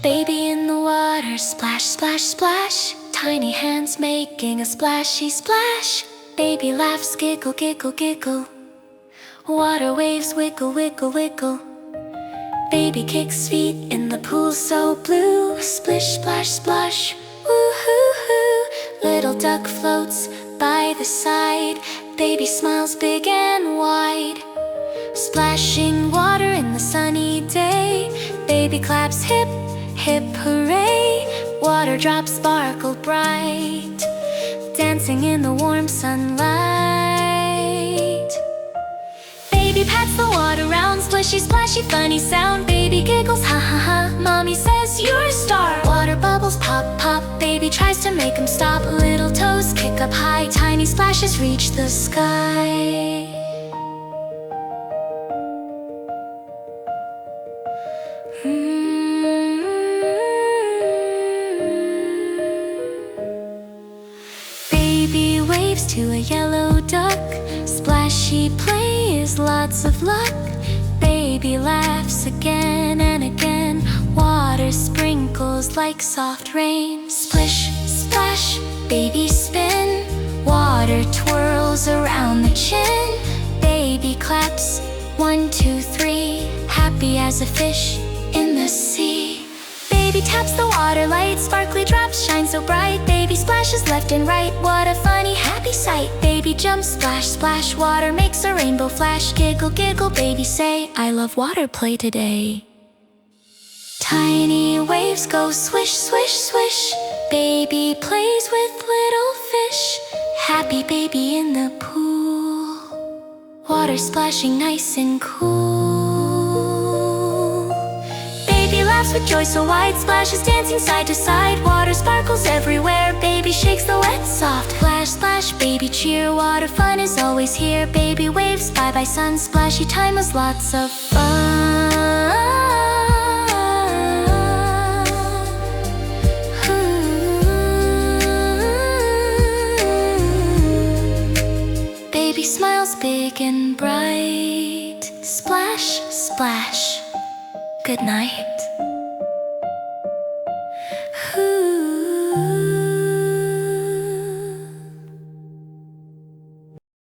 Baby in the water, splash, splash, splash. Tiny hands making a splashy splash. Baby laughs, giggle, giggle, giggle. Water waves wiggle, wiggle, wiggle. Baby kicks feet in the pool so blue. Splish, splash, splash, woo-hoo-hoo. Little duck floats by the side. Baby smiles big and wide. Splashing water in the sunny day. Baby claps hip, hip hooray. Water drops sparkle bright, dancing in the warm sunlight. Baby pats the water round, splishy, splashy, funny sound. Baby giggles, ha ha ha. Mommy says you're a star. Water bubbles pop, pop. Baby tries to make them stop. Little toes kick up high. Tiny splashes reach the sky. Baby waves to a yellow duck. Splashy play is lots of luck. Baby laughs again and again. Water sprinkles like soft rain. Splish, splash, baby spin. Water twirls around the chin. Baby claps, 1, 2, 3. Happy as a fish in the sea. Baby taps the water light. Sparkly drops shine so bright. Baby splashes left and right. What a funny, happy sight. Baby jumps, splash, splash. Water makes a rainbow flash. Giggle, giggle, baby say, I love water play today. Tiny waves go swish, swish, swish. Baby plays with little fish. Happy baby in the pool. Water splashing nice and cool. Baby laughs with joy so wide. Splashes dancing side to side. Water sparkles everywhere. Baby shakes the wet soft. Splash, splash, baby cheer. Water fun is always here. Baby waves, bye bye sun. Splashy time was lots of fun. Baby smiles big and bright. Splash, splash. Good night.